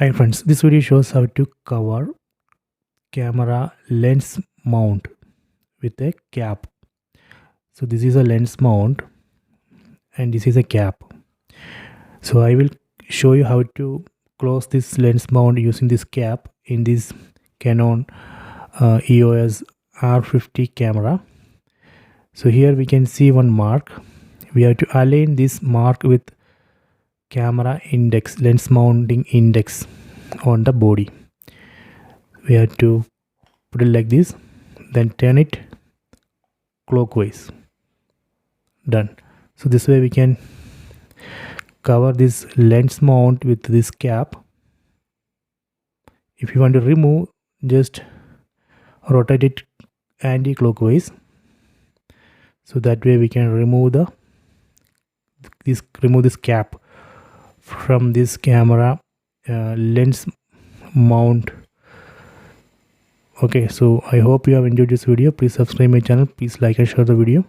Hi friends, this video shows how to cover camera lens mount with a cap. So this is a lens mount and this is a cap. So I will show you how to close this lens mount using this cap in this Canon EOS R50 camera. So here we can see one mark. We have to align this mark with camera index, lens mounting index on the body. We have to put it like this, then turn it clockwise. Done. So this way we can cover this lens mount with this cap. If you want to remove, just rotate it anti-clockwise, so that way we can remove this cap from this camera lens mount. Okay, so I hope you have enjoyed this video. Please subscribe my channel. Please like and share the video.